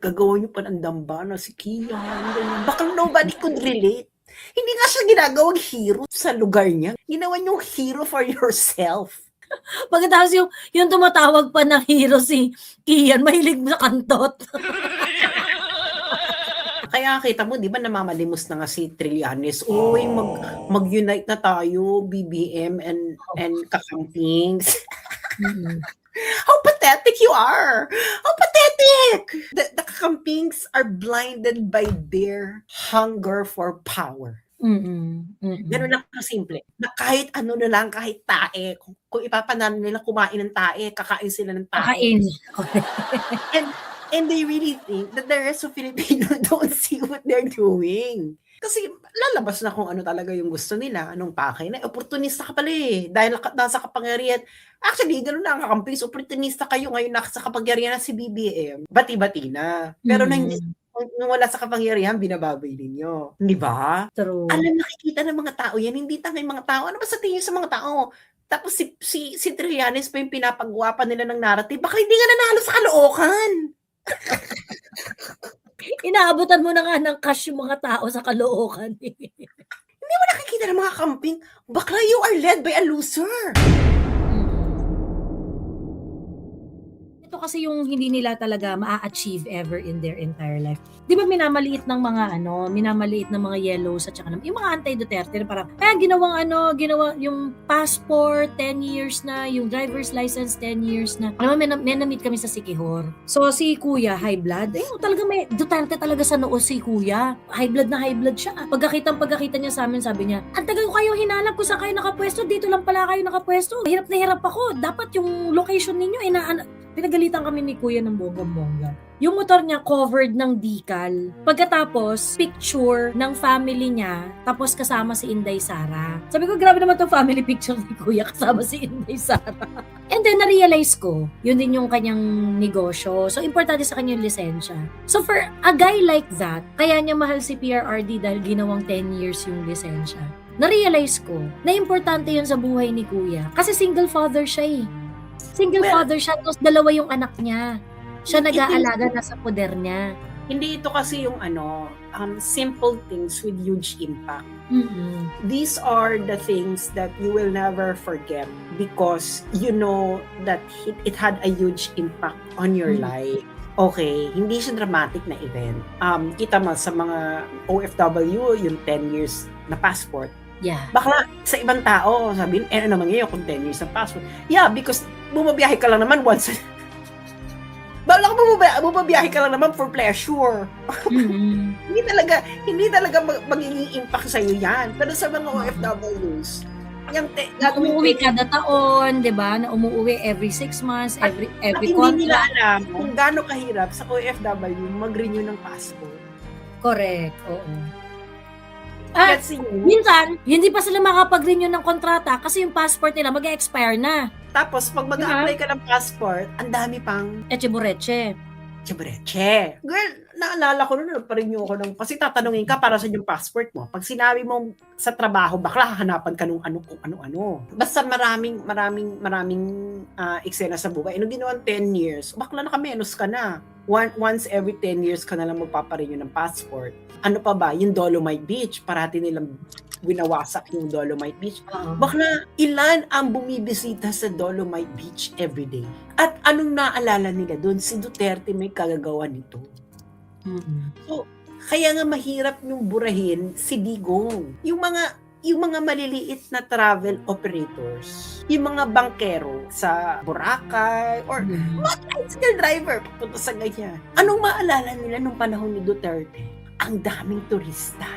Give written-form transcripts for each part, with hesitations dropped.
Gagawa niyo pa ng damba na si Kian, ganyan. Baka nobody could relate. Hindi nga siya ginagawang hero sa lugar niya. Ginawa niyong hero for yourself. Pagkatapos yung tumatawag pa ng hero si Kian, mahilig sa kantot. Kaya kita mo, di ba namamalimos na nga si Trillanes, uy, mag-unite na tayo, BBM and kakampings. How pathetic you are! How pathetic! The kakampings are blinded by their hunger for power. Ganun lang kasimple. Na kahit ano na lang, kahit tae, kung ipapanalo nila kumain ng tae, kakain sila ng tae. And they really think that the rest of Filipino don't see what they're doing. Kasi lalabas na kung ano talaga yung gusto nila, anong pakay na. Opportunista ka pala eh. Dahil nasa kapangyarihan. Actually, gano'n na ang kakampings. Opportunista kayo ngayon nasa kapangyarihan na si BBM. Bati-bati na. Pero nung wala sa kapangyarihan, binababoy ninyo. Di ba? True. Alam, nakikita ng mga tao yan. Hindi tangay mga tao. Ano ba sa tingin sa mga tao? Tapos si Trillanes pa yung pinapagwapan nila ng narrative. Baka hindi nga nanalo sa Caloocan. Inaabutan mo na nga ng cash yung mga tao sa Caloocan. Hindi mo nakikita ng mga camping. Bakla, you are led by a loser. Ito kasi yung hindi nila talaga maa-achieve ever in their entire life. Di ba minamaliit ng mga yellows at saka yung mga anti-Duterte na parang, ginawa yung passport, 10 years na, yung driver's license, 10 years na. Alam mo, may na-meet kami sa Siquijor. So, si Kuya, high blood. Talaga may Duterte talaga sa noo si Kuya. High blood siya. Pagkakita niya sa amin, sabi niya, ang tagal ko kayo hinanap kung saan kayo nakapwesto, dito lang pala kayo nakapwesto. Hirap na hirap ako. Dapat yung location ninyo, pinagalitan kami ni Kuya ng bonggang-bongga. Yung motor niya covered ng decal. Pagkatapos, picture ng family niya, tapos kasama si Inday Sara. Sabi ko, grabe naman tong family picture ni Kuya kasama si Inday Sara. And then, na-realize ko, yun din yung kanyang negosyo. So, importante sa kanya yung lisensya. So, for a guy like that, kaya niya mahal si PRRD dahil ginawang 10 years yung lisensya. Na-realize ko na importante yun sa buhay ni Kuya. Kasi single father siya eh. Father siya, tapos dalawa yung anak niya. Siya nag-aalaga na sa poder niya. Hindi ito kasi yung simple things with huge impact. These are the things that you will never forget because you know that it had a huge impact on your life. Okay, hindi siya dramatic na event. Kita mo sa mga OFW, yung 10 years na passport. Yeah. Baka sa ibang tao, sabihin, ano naman ngayon kung 10 years na passport? Yeah, because bumabiyahe ka lang naman once. Bala ka bumabiyahe ka lang naman for pleasure. Hindi talaga magiging impact sa iyo yan. Pero sa mga OFWs, umuwi kada taon, 'di ba? Na umuwi every 6 months, every contract. Hindi nila alam kung gaano kahirap sa OFW mag-renew ng passport. Correct, oo. Minsan, hindi pa sila makapag-renew ng kontrata kasi yung passport nila mag-expire na. Tapos, pag mag-apply ka ng passport, ang dami pang Echebureche. Girl, naalala ko nun, nagpa-renew ako kasi tatanungin ka para sa yung passport mo. Pag sinabi mo sa trabaho, bakla hahanapan ka nung ano. Basta maraming eksena sa buhay. Nung ginawan 10 years, bakla nakamenos ka na. Once every 10 years ka na lang magpaparenew ng passport. Ano pa ba? Yung Dolomite Beach, parati nilang winawasak yung Dolomite Beach. Bakla, ilan ang bumibisita sa Dolomite Beach everyday? At anong naalala nila doon? Si Duterte may kagagawa nito. So, kaya nga mahirap yung burahin si Digong. Yung mga maliliit na travel operators, yung mga bankero sa Boracay, or mga tricycle driver, papunta sa ganyan. Anong maalala nila nung panahon ni Duterte? Ang daming turista.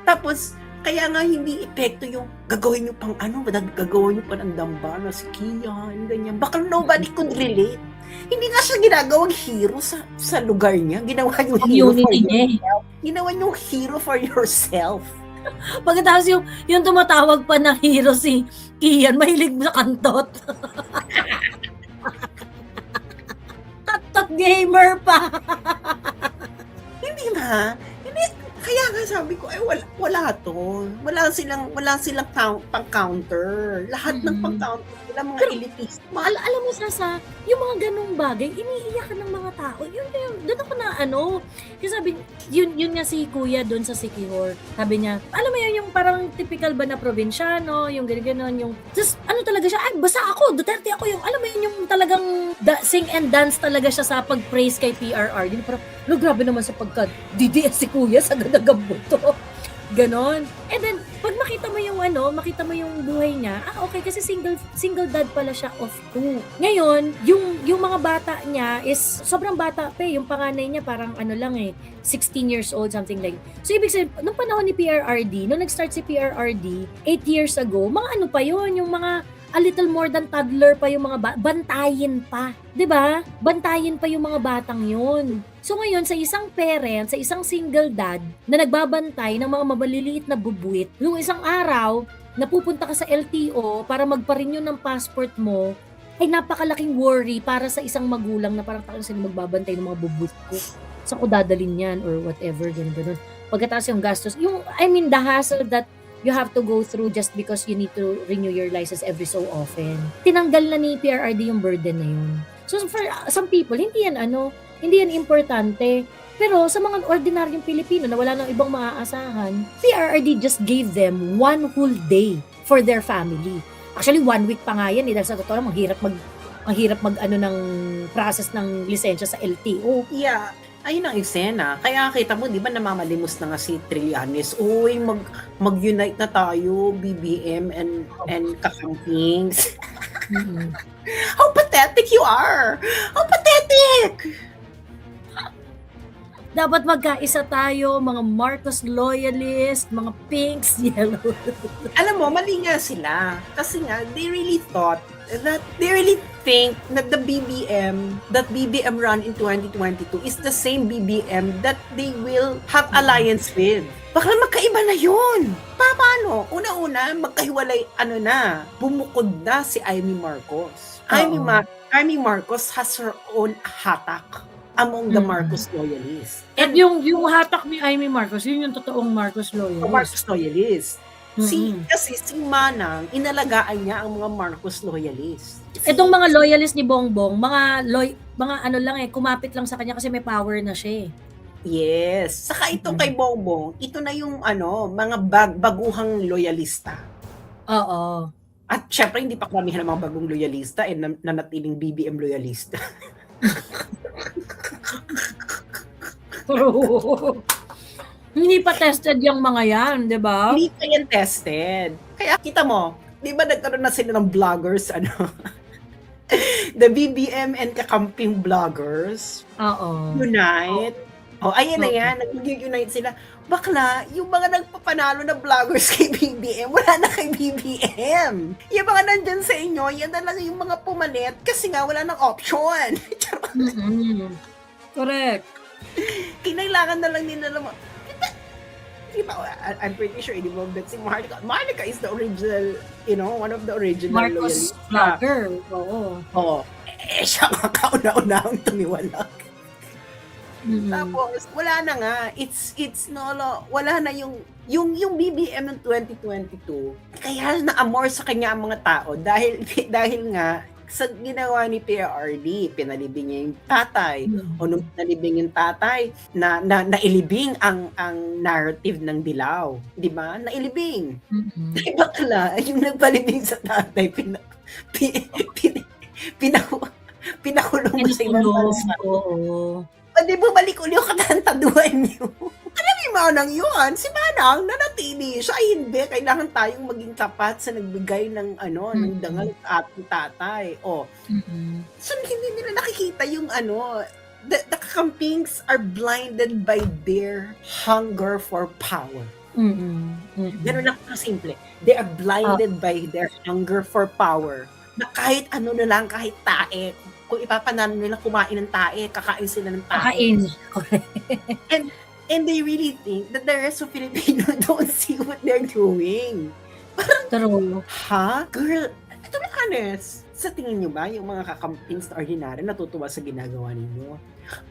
Tapos, kaya nga hindi epekto yung gagawin nyo gagawin nyo pa ng damba na si Kian, ganyan. Baka nobody could relate. Hindi nga siya ginagawang hero sa lugar niya. Ginawa yung hero for yourself. Ginawa yung hero for yourself. Pagkatapos yung tumatawag pa ng hero si Kian, mahilig sa kantot. Kantot gamer pa. Hindi. Kaya nga sabi ko, ay wala 'to. Wala silang pang-counter. Lahat ng Mm. pang-counter nila mga Pero elitist. alam mo Sasa, yung mga ganong bagay, iniiyakan ng mga tao. Yun na yun, doon ako na kasi sabi, yun nga si Kuya doon sa Siquijor. Sabi niya, alam mo yun, yung parang typical ba na probinsyano, yung gano'n, yung, just, talaga siya, ay, basta ako, Duterte ako yung, alam mo yun, yung talagang sing and dance talaga siya sa pag-praise kay PRR. Yun parang, grabe naman sa pagka-DDS si Kuya sa gadagambo to. Ganon. And then, pag makita mo yung buhay niya, okay, kasi single dad pala siya of 2. Ngayon, yung mga bata niya is, sobrang bata pa yung panganay niya parang 16 years old, something like. So, ibig sabihin, nung panahon ni PRRD, nung nag-start si PRRD, 8 years ago, mga pa yun, yung mga a little more than toddler pa yung mga bantayin pa. 'Di ba? Bantayin pa yung mga batang yun. So ngayon, sa isang parent, sa isang single dad na nagbabantay ng mga mabaliliit na bubuit, yung isang araw, napupunta ka sa LTO para magpa-renew ng passport mo, ay napakalaking worry para sa isang magulang na parang sila magbabantay ng mga bubuit ko. Saan ko dadalhin yan or whatever, ganun. Pagkatapos yung gastos, the hassle that you have to go through just because you need to renew your license every so often. Tinanggal na ni PRRD yung burden na yun. So for some people, hindi yan importante. Pero sa mga ordinaryong Pilipino na wala nang ibang maaasahan, PRRD just gave them 1 whole day for their family. Actually, 1 week pa nga yan. Dahil sa totoo lang, ang hirap mag ng process ng lisensya sa LTO. Yeah. Ayun ang eksena. Kaya kita mo, di ba namamalimos na nga si Trillanes, uy, mag-unite na tayo, BBM and kakampings. Mm-hmm. How pathetic you are! How pathetic! Dapat magkaisa tayo, mga Marcos loyalist, mga pinks, yellow. Alam mo, mali nga sila. Kasi nga, they really think that the BBM run in 2022 is the same BBM that they will have alliance with. Bakla magkaiba na yun. Paano? Una-una, magkahiwalay, bumukod na si Amy Marcos. Amy Marcos has her own hatak among the Marcos loyalists. At yung hatak ni Amy Marcos, yun yung totoong Marcos loyalist. Marcos loyalist. Kasi si Manang, inalagaan niya ang mga Marcos loyalists. Itong mga loyalist ni Bongbong, kumapit lang sa kanya kasi may power na siya eh. Yes. Saka itong kay Bongbong, ito na yung mga baguhang loyalista. Oo. At syempre, hindi pa karamihan ng mga bagong loyalista nanatiling BBM loyalista. Hindi pa tested yung mga yan, di ba? Hindi pa yan tested. Kaya kita mo, di ba nagkaroon na sila ng vloggers, the BBM and kakamping vloggers. Oo. Unite. Ayan na yan, nag-unite sila. Bakla, yung mga nagpapanalo na vloggers kay BBM, wala na kay BBM. Yung mga nandyan sa inyo, yan na lang yung mga pumalit kasi nga wala ng option. Correct. Kinailangan na lang nila naman. I'm pretty sure, di ba, that si Marlica. Marlica is the original, one of the original Marcos vlogger. Oo. Siya nga kauna-unahang tumiwalag. Tapos, wala na nga. Wala na yung BBM ng 2022. Kaya na-amor sa kanya ang mga tao dahil nga sa ginawa ni PRRD, pinalibing niya yung tatay. O nung pinalibing yung tatay, nailibing ang narrative ng Dilaw. Di ba? Nailibing. Bakla, yung nagpalibing sa tatay, pinakulong mo sa ibang bansa. Oo. Di ba balik uli yung katantaduan niyo? Alam mo yung Manang yun? Si Manang, nanatili siya. Ay, hindi. Kailangan tayong maging tapat sa nagbigay ng ng dangal at ating tatay. So, hindi nila nakikita yung the kakampings are blinded by their hunger for power. Ganun lang simple. They are blinded by their hunger for power. Na kahit na lang, kahit tae, kung ipapanalo nila kumain ng tae, kakain sila ng tae. And they really think that the rest of Filipino don't see what they're doing. True. Ha? Girl, to be honest, Sa tingin niyo ba yung mga kakampings na ordinary natutuwa sa ginagawa ninyo?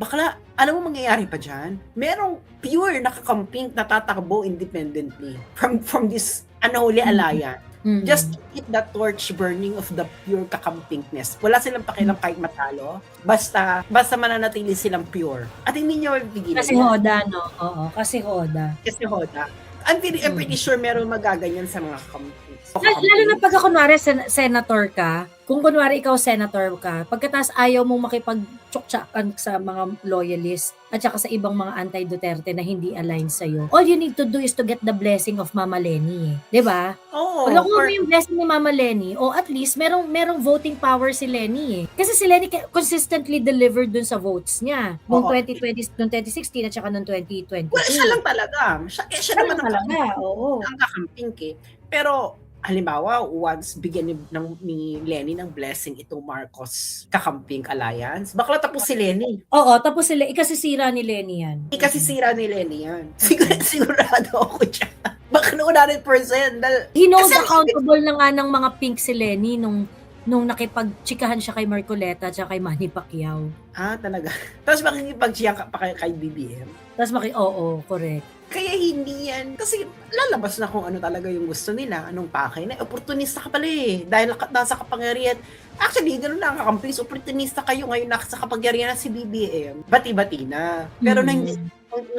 Bakla, alam mo mangyayari pa diyan? Merong pure na kakamping na tatakbo independently from this unholy alliance. Mm. Just to keep the torch burning of the pure kakampingness. Wala silang pakialam kahit matalo. Basta mananatili silang pure. At hindi niyo mapipigilan. Kasi Hoda, no? Oo, kasi Hoda. Kasi Hoda. I'm pretty sure meron magaganyan sa mga kakampings. Lalo na pagka kunwari senator ka, kung kunwari ikaw senator ka, pagkatapos ayaw mong makipag-tsuktsakan sa mga loyalists at saka sa ibang mga anti-Duterte na hindi aligned sa'yo, all you need to do is to get the blessing of Mama Lenny. Diba? Oo. Pag nakuha mo yung blessing ni Mama Lenny, o at least merong voting power si Lenny eh. Kasi si Lenny consistently delivered dun sa votes niya. Noong 2020, noong 2016 at saka noong 2022. Well, siya lang talaga. Siya naman talaga, oo. Ang kakamping eh. Pero, halimbawa, once bigyan ni Lenny ng blessing itong Marcos Kakamping Alliance, bakla tapos si Lenny. Oo, tapos sila, ikasisira ni Lenny yan. Ikasisira ni Lenny yan. Sigurado ako dyan. Baka na 100%. He knows accountable na nga ng mga pink si Lenny nung nakipagtsikahan siya kay Marcoleta at kay Manny Pacquiao. Ah, talaga. Tapos makikipagsiya pa kay BBM. Tapos oo, correct. Kaya hindi yan. Kasi lalabas na kung ano talaga yung gusto nila. Anong pakay na. Opportunista ka pala eh. Dahil nasa kapangyarihan. Actually, gano'n lang kakampis. Opportunista kayo ngayon nasa kapangyarihan na si BBM. Bati-bati na. Pero nung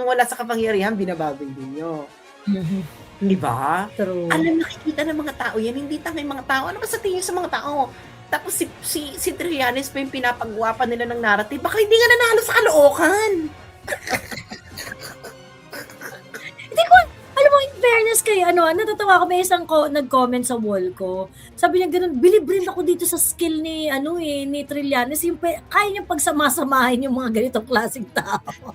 wala sa kapangyarihan, binababoy din nyo. Di ba? True. Alam, nakikita ng mga tao yan. Hindi tangay mga tao. Ano ba sa tingin sa mga tao? Tapos si Trillanes pa yung pinapagwapan nila ng narrative. Baka hindi nga nanalo sa Caloocan. Hindi ko, alam mo, in fairness kayo, natatawa ako, may isang nag-comment sa wall ko. Sabi niya gano'n, bilib rin ako dito sa skill ni Trillanes. Yung kaya niya pagsamasamahin yung mga ganitong klaseng tao.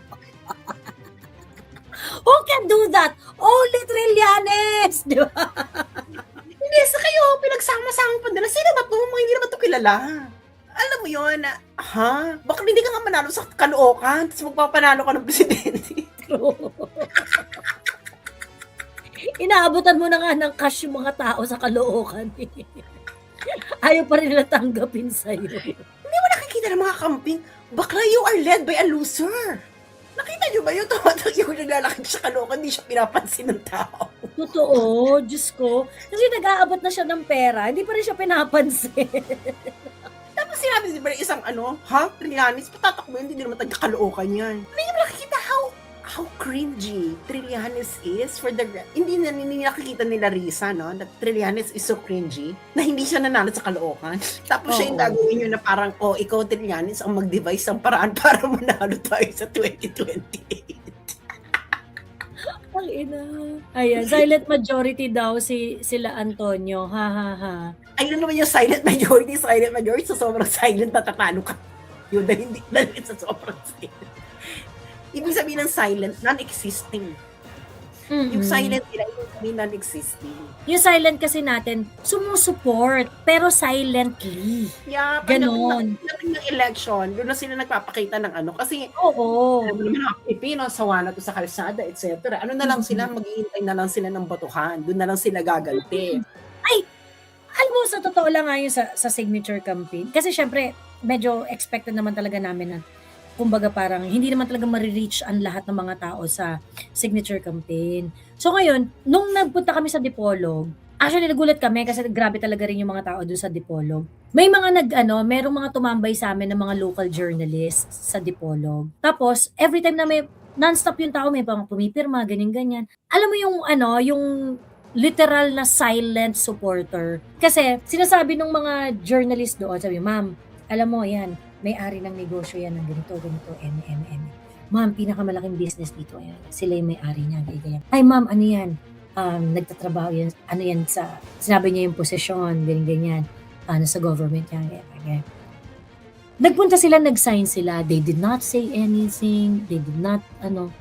Who can do that? Only Trillanes! Di ba? Hindi, sa kayo, pinagsama-sama pa nila. Sino ba ito? Mga hindi naman ito kilala. Alam mo yun, Baka hindi ka nga manalo sa Caloocan, tapos magpapanalo ka ng presidente. Inaabutan mo na nga ng cash yung mga tao sa Caloocan. Ayaw pa rin nila tanggapin sa'yo. Hindi mo nakikita ng mga camping. Bakla, you are led by a loser. Nakita niyo ba yung tumatak yung naglalakad sa Caloocan, hindi siya pinapansin ng tao. Totoo, Diyos ko. Kasi nag-aabot na siya ng pera, hindi pa rin siya pinapansin. Tapos sinabi niya isang Trillanes, patatakbo yun, hindi naman taga-Caloocan yan. Hindi niyo nakikita how cringy Trillanes is for the... Hindi nakikita nila Risa, no? That Trillanes is so cringy na hindi siya nanalo sa Caloocan. Tapos siya yung gagawin yun na parang, ikaw Trillanes ang mag-devise ng paraan para manalo tayo sa 2028. Ang ina. Ayan, silent majority daw sila Antonio. Ha. Ayun naman yung silent majority. So sobrang silent na tatalo ka. Yun, dahil sa sobrang silent. Ibig sabihin ng silent, non-existing. Yung silent nila, ibig sabihin non-existing. Yung silent kasi natin, sumusuport, pero silently. Yeah, ganon. Pagdating ng election, doon na sila nagpapakita ng kasi, oo. Alam mo naman ang Pilipino, sawa na to sa kalsada, etc. Ano na lang sila, maghihintay na lang sila ng batuhan. Doon na lang sila gaganti. Ay, alam mo, sa totoo lang nga yun sa signature campaign. Kasi syempre, medyo expected naman talaga namin na kumbaga parang hindi naman talaga ma-reach ang lahat ng mga tao sa signature campaign. So ngayon, nung nagpunta kami sa Dipolog, actually nagulat kami kasi grabe talaga rin yung mga tao doon sa Dipolog. May mga merong mga tumambay sa amin ng mga local journalists sa Dipolog. Tapos, every time na may non-stop yung tao, may mga pumipirma, ganyan-ganyan. Alam mo yung literal na silent supporter. Kasi sinasabi ng mga journalist doon, sabi, ma'am, alam mo yan, may-ari ng negosyo yan ng ganito, Ma'am, pinakamalaking business dito yan. Sila yung may-ari niya, ganyan. Ay ma'am, ano yan? Nagtatrabaho yan, sinabi niya yung posisyon, ganyan, sa government yan, ganyan. Nagpunta sila, nag-sign sila. They did not say anything. They did not,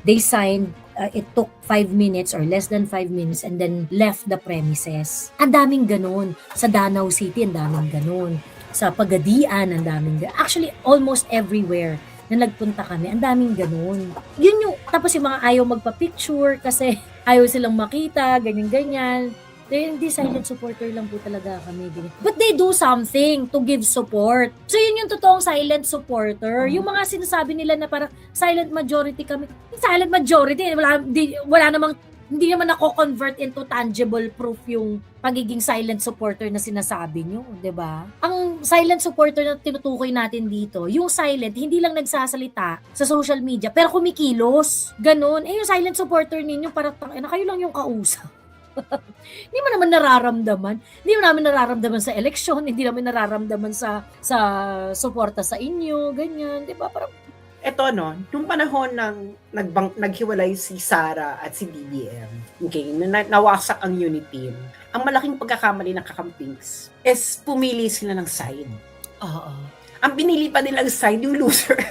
they signed. It took 5 minutes or less than 5 minutes and then left the premises. Ang daming ganun. Sa Danau City, ang daming ganun. Sa Pagadian, ang daming ganun. Actually, almost everywhere na nagpunta kami, ang daming ganun. Yun yung, tapos yung mga ayaw magpa-picture kasi ayaw silang makita, ganyan-ganyan. Hindi silent supporter lang po talaga kami. But they do something to give support. So yun yung totoong silent supporter. Yung mga sinasabi nila na parang silent majority kami. Yung silent majority, wala namang, hindi naman nako-convert into tangible proof yung pagiging silent supporter na sinasabi nyo, 'di ba? Ang silent supporter na tinutukoy natin dito, yung silent, hindi lang nagsasalita sa social media, pero kumikilos. Ganon. Yung silent supporter ninyo, parang kayo lang yung kausap. Hindi mo naman nararamdaman. Hindi mo namin nararamdaman sa eleksyon, hindi namin nararamdaman sa suporta sa inyo, ganyan, 'di ba? Parang Eto no, nung panahon ng naghiwalay si Sara at si BBM, okay, nawasak ang unit team. Ang malaking pagkakamali ng kakampings is pumili sila ng side. oo. Ang pinili pa nilang side, yung loser.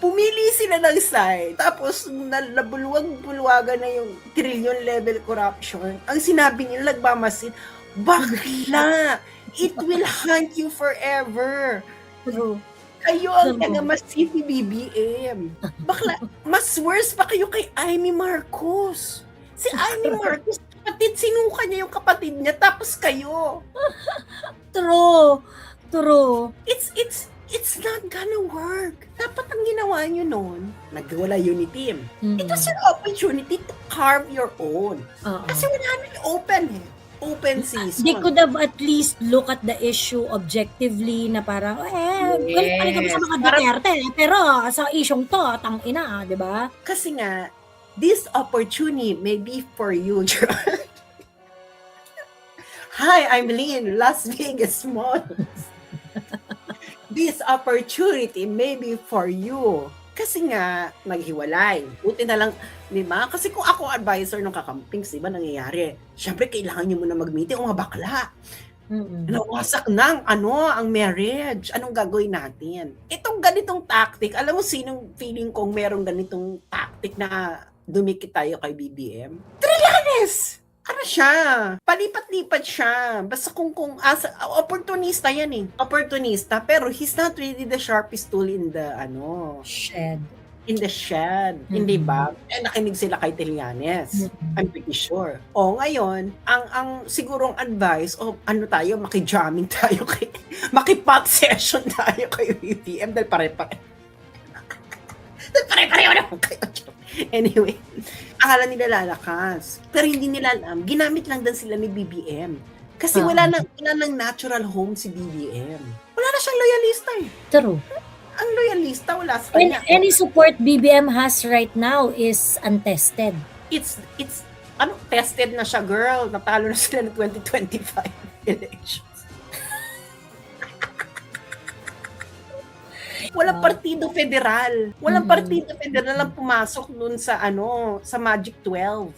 Pumili sila ng side, tapos nabulwag-bulwagan na yung trillion level corruption. Ang sinabi nila, nagmamasid, bakla! It will haunt you forever. True. Kayo ang taga-masid ni BBM. Bakla, mas worse pa kayo kay Amy Marcos. Si Amy Marcos, kapatid, sinuka niya yung kapatid niya, tapos kayo. True. True. It's not gonna work. Dapat ang ginawa niyo noon, nagwala unit team. Mm. It was an opportunity to carve your own. Oo. Kasi wala nang open eh. Open season. They could have at least look at the issue objectively na parang, galit pa rin kami sa mga Duterte. Pero sa isyong to, tangina, di ba? Kasi nga, this opportunity may be for you. Hi, I'm Lynn, Las Vegas Models. This opportunity may be for you. Kasi nga, naghiwalay. Buti na lang, di ba? Kasi kung ako advisor ng kakampings, di ba, nangyayari? Siyempre, kailangan nyo muna mag-meeting o mga bakla. Nawasak ng, ang marriage. Anong gagawin natin? Itong ganitong tactic, alam mo sinong feeling kong merong ganitong tactic na dumikit tayo kay BBM? Trillanes! Ano siya? Palipat-lipat siya. Basta kung opportunista yan eh. Opportunista, pero he's not really the sharpest tool in the, Shed. in the shed. Hindi ba? Nakinig sila kay Trillanes. I'm pretty sure. Ngayon, ang sigurong advice, tayo, maki-jamming tayo maki-pot session tayo kay BBM dahil pare-pareho naman kayo. Anyway, akala nila lalakas. Pero hindi nila alam, ginamit lang din sila ni BBM. Kasi wala nang natural home si BBM. Wala na siyang loyalista eh. True. Ang loyalista, wala sa kanya. Any support BBM has right now is untested. It's tested na siya, girl. Natalo na sila ng 2025 elections. Walang partido federal. Walang partido federal ang pumasok dun sa sa Magic 12.